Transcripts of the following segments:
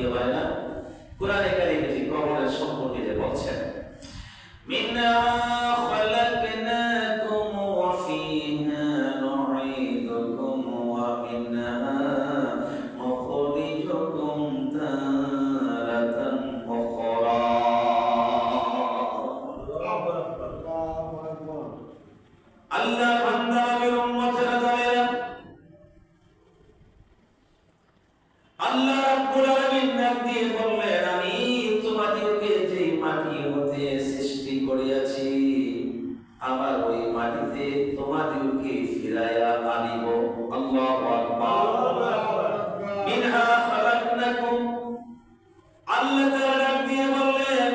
প্রিয় ভাইরা, কুরআনে কারীমে যে কবরের সম্পর্কে যে বলছেন, মিন্না খালাকনাকুম ওয়া ফিহা নুঈদুকুম ওয়া মিনহা নুখরিজুকুম তারাতান উখরা। আল্লাহ বান্দাদের উম্মতেরা দয়া, আল্লাহ রাব্বুল আলামিন ডাক দিয়ে বললেন, আমি তোমাদেরকে যে মাটি হতে সৃষ্টি করিয়াছি, আবার ওই মাটিতে তোমাদেরকে ফিরাইয়া আনিব। আল্লাহু আকবার। মিনহা খালাকনাকুম, আল্লাহ তাআলা ডাক দিয়ে বললেন,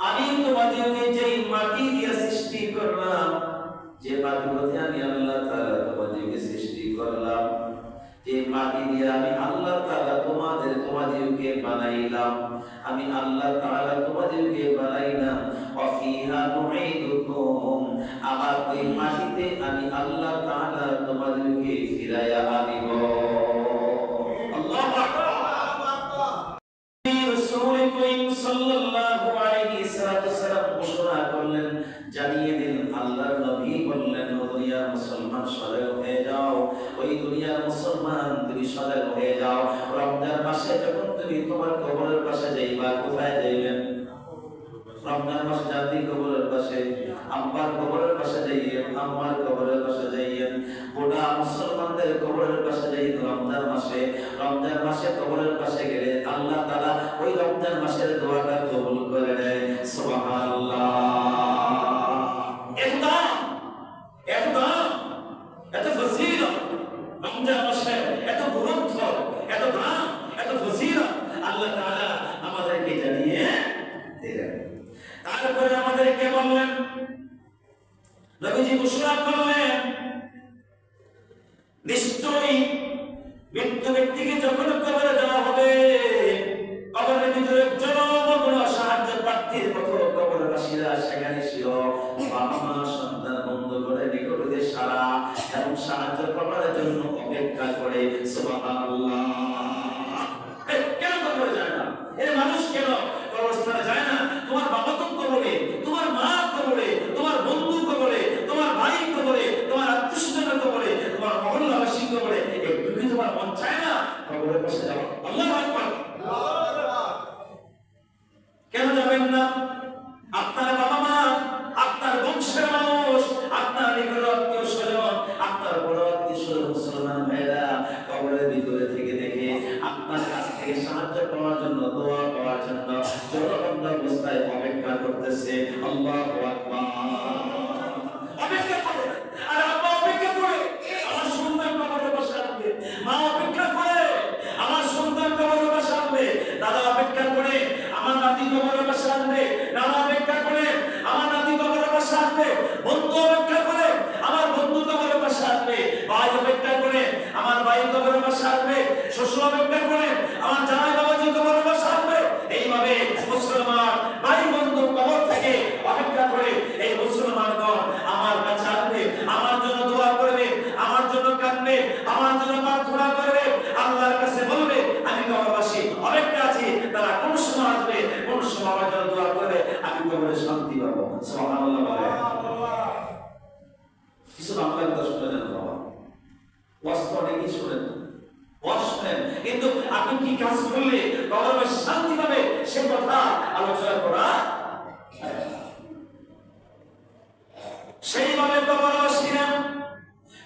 আমি তোমাদেরকে যে মাটি দিয়ে সৃষ্টি করলাম, যে মাটি হতে আমি আল্লাহ তাআলা তোমাদেরকে সৃষ্টি করলাম, যে মাটি দিয়ে আমি আল্লাহ তাআলা তোমাদেরকে বানাইলাম, আমি আল্লাহ তাআলা তোমাদেরকে বানাইলাম। ওয়া ফিহা নুঈদুকুম, আবার ওই মাটিতে আমি আল্লাহ তাআলা তোমাদেরকে ফিরাইয়া আনিব। আল্লাহু আকবার। রাসূল করিম সাল্লাল্লাহু আলাইহি ওয়াসাল্লাম ঘোষণা করলেন, জানিয়ে দিন, আল্লাহর নবী বললেন, ও দুনিয়ার মুসলমান সজাগ হয়ে যাও, ওই দুনিয়ার মুসলমান তুমি সজাগ হয়ে যাও। রমজান মাসে যখন তুমি তোমার কবরের পাশে যাইবা, কোথায় যাইবেন? রমজান মাসে জাতি কবরের পাশে, আম্মার কবরের পাশে যাইয়েন, আম্মার কবরের পাশে যাইয়েন, গোটা মুসলমানদের কবরের পাশে যাইয়েন। রমজান মাসে কবরের পাশে গেলে আল্লাহ তাআলা ওই রমজান মাসের দোয়াটা কবুল করে নেয়। সুবহানাল্লাহ। এত ফজিলত রমজান মাসে, এত গুরুত্ব, এত দাম, এত ফজিলত আল্লাহ তাআলা আমাদেরকে জানিয়ে দিলেন। তারপরে আমাদেরকে বললেন, নবীজি ঘোষণা করলেন, নিশ্চয়ই মৃত্যু ব্যক্তিকে যখন কবরে দেওয়া হবে, কবরের ভিতরে জনগণ সাহায্য প্রার্থীর মতো কবরবাসীরা সেখানে বাবা মা সন্তান বন্ধু করে নিকটে সারা এবং সাহায্য করার জন্য অপেক্ষা করে। সুবহানাল্লাহ। কেন কবরে যায় না? এর মানুষ কেন কবরস্থানে যায় না? তোমার বাবা তো কবরে, তোমার মা কবরে, তোমার বন্ধু কবরে, তোমার ভাই কবরে, তোমার আত্মীয়স্বজন কবরে, তোমার মহল্লাবাসী কবরে, একটু কি তোমার মন চায় না কবরের পাশে যাওয়া? আল্লাহু আকবার। কেন যাবেন না? আপনার বাবা মা, আপনার বংশের মানুষ, আপনার নিকট আত্মীয় স্বজন, আপনার বড় আত্মীয় স্বজন মুসলমান ভাইরা কবরের ভিতরে থেকে দেখে আপনার কাছ থেকে সাহায্য পাওয়ার জন্য, দোয়া পাওয়ার জন্য জনবন্ধ অবস্থায় অপেক্ষা করতেছে। আল্লাহু আকবার। অপেক্ষা করে, আর আব্বা অপেক্ষা করে আমার সন্তান কবরের পাশে আসবে, মা অপেক্ষা করে আমার সন্তান কবরের পাশে আসবে, দাদা অপেক্ষা করে আমার নাতি কবরের পাশে আসবে, নানা অপেক্ষা করে আমার নাতি কবরের পাশে আসবে, বন্ধু অপেক্ষা করে আমার বন্ধু কবরের পাশে আসবে, ভাই অপেক্ষা করে আমার ভাই কবরের পাশে আসবে, শ্বশুর অপেক্ষা করে আমার জামাই বাবাজি কবরের পাশে আসবে। এইভাবে মুসলমান ভাই বন্ধু কবর থেকে অপেক্ষা করে এই মুসলমানগণ আমার কাছে আসবে, আমার জন্য দোয়া করবে, আমার জন্য কাঁদবে, আমার জন্য প্রার্থনা করবে, আল্লাহর কাছে বলবে, আমি কবরবাসী অপেক্ষা আছি, তারা কোন সময় আসবে, কোন সময় আমার জন্য দোয়া করবে, আমি কবরে শান্তি পাবো। সুবহানাল্লাহ। বলে কিছু বাংলা কথা শুনেন বাবা, ওয়াস্ত অনেকেই শুনেন, শুনেন, কিন্তু আপনি কি কাজ করলে কবরে শান্তি পাবে সে কথা আলোচনা করা। সেইভাবে কবরবাসীরা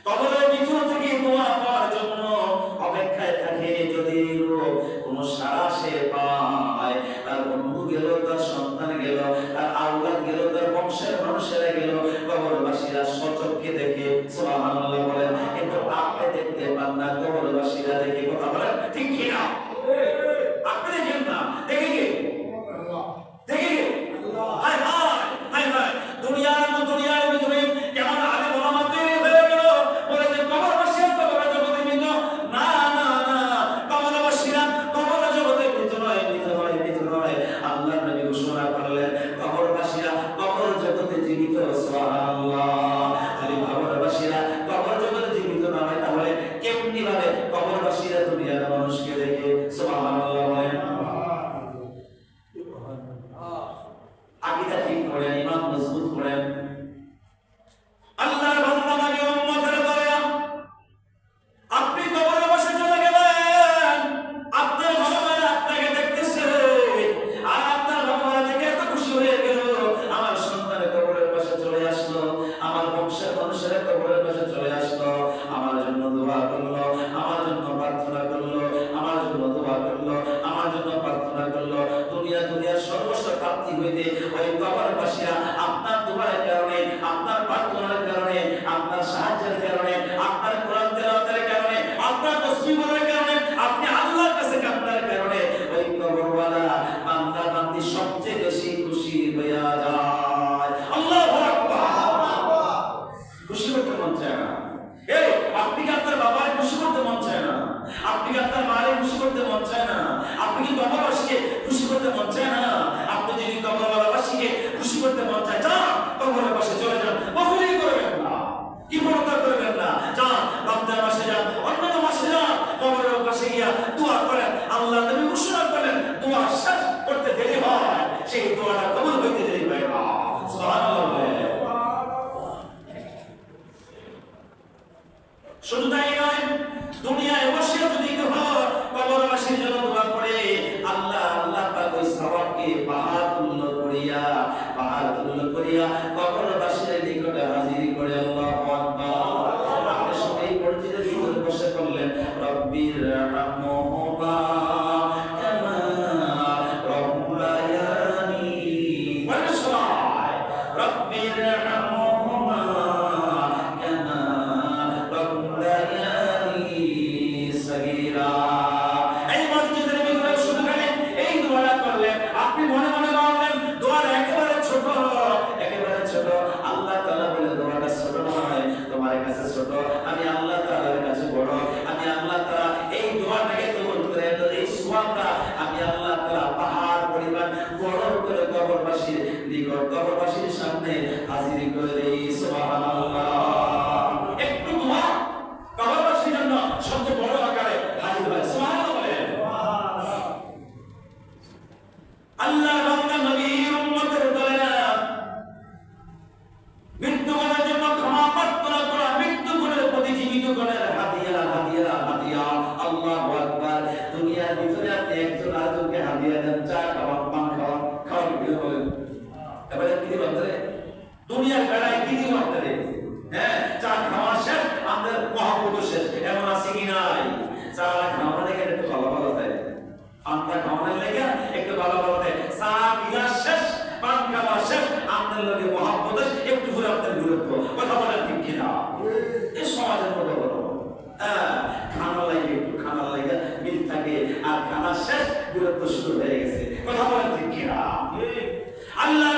কবরের ভিতর থেকে দোয়া পাওয়ার জন্য অপেক্ষায় থাকে। যদি কোনো সাড়া সে পায়, তার বন্ধু গেল, তার সন্তান গেল, তার আওলাদ গেল, তার বংশের মানুষেরা গেল, কবরবাসীরা সচক্ষে দেখে। সুবহানাল্লাহ বলেন। কিন্তু আপনি দেখতে পান না, কবরবাসীরা দেখে। কথা বলেন ঠিক কি না? আপনি দেখেন না, দেখে কে? দেখে কে? হায় হায় হায় হায়, দুনিয়ার ভিতরে কেমন আলে ওলামাতে হয়ে গেল, বলে যে কবরবাসীরা কবরের জগতে মৃত। না না না, কবরবাসীরা কবরের জগতে হইতে ওই কবরবাসীরা আপনার দোয়ার কারণে, আপনার প্রার্থনার কারণে, আপনার সাহায্যের কারণে, আপনার কোরআন তেলাওয়াতের কারণে, আপনার তাসবিহের কারণে, আপনি আল্লাহর কাছে কান্নার কারণে ওই কবরওয়ালা বান্দা বান্দি সবচেয়ে বেশি খুশি হইয়া যায়। আল্লাহু আকবার। খুশি করতে মন চায় না? এই আপনি কি আপনার বাবার খুশি করতে মন চায় না? আপনি কি আপনার মায়ের খুশি করতে মন চায় না? আপনি কি কবরবাসীকে খুশি করতে মন চায় না? আপনি যদি কবরওয়ালাবাসীকে খুশি করতে মন চায়, যান কবরের পাশে চলে যান, কখনোই করবেন না, কি বলতা করবেন না, যান রমজান মাসে যান, অন্যান্য মাসে যান, কবরের পাশে গিয়া দোয়া করেন। আল্লাহ নবী ঘোষণা করেন, দোয়া শেষ করতে দেরি হয়, সেই দোয়াটা কবুল হইতে দেরি হয় না। সুবহানাল্লাহ। শুধু তাই নয়, দুনিয়ায় বসে যদি কেউ কবরবাসীর জন্য দোয়া করে, আল্লাহ আল্লাহ পাক ওই সওয়াবকে পাহাড় তুল্য করিয়া কবরবাসীর নিকটে হাজির করে। আল্লাহু আকবার। আপনি সবাই মসজিদের ভিতরে বসে করলেন, রব্বির রাহমহুমা কামা রব্বায়ানি ওয়াসসালাম, রব্বির রাহমহুমা কামা রব্বায়ানি সগীরা। এই মসজিদের ভিতরে শুধু এই দোয়াটা করলেন, আপনি মনে মনে বললেন দোয়াটা একেবারে ছোট, একেবারে ছোট। আল্লাহ তাআলা বলে দোয়াটা ছোট নয়, তোমার কাছে ছোট, আমি আল্লাহ তাআলার কাছে বড়। আমি আল্লাহ তাআলা এই দোয়াটাকে কবুল করে এই সওয়াবটা আমি আল্লাহ তাআলা পাহাড় পরিমাণ বড় করে কবরবাসীর নিকট, কবরবাসীর সামনে হাজির করে দেই। সুবহানাল্লাহ। একটু দোয়া কবরবাসীর জন্য সবচেয়ে বড় আকারে হাজির হয়। সুবহানাল্লাহ। আল্লাহ বান্দা নবীর উম্মতের দলেরা মৃত্যুগণের জন্য ক্ষমা প্রার্থনা করা, মৃত্যুগণের প্রতি জীবিতগণের হাদিয়া হাদিয়া হাদিয়া। আল্লাহু আকবার। দুনিয়ার ভিতরে আপনি একজন আরেকজনকে হাদিয়া দেন, চা খাওয়ান, পান খাওয়ান, খাওয়ান কি বলেন, এবারে কি দিবেন রে? দুনিয়ার বেলায় কি দিবেন রে? হ্যাঁ, চা খাওয়া শেষ, আমাদের মহাপুরুষ শেষ, এমন আছে কি নাই? চা খাওয়া লেগে একটু ভালো ভালো দেয়, পানটা খাওয়ানোর লেগে একটু ভালো ভালো দেয়, চা গিলাস শেষ, পান খাওয়া শেষ, আমাদের লোকে মহাপুরুষ একটু ঘুরে আপনার বিরক্ত। কথা বলেন ঠিক কিনা? এই সমাজের মতো বলো, হ্যাঁ, খানার লাগে একটু খানার লাগে মিল থাকে, আর খানা শেষ বিরক্ত শুরু হয়ে গেছে। কথা বলেন ঠিক কিনা? আল্লাহ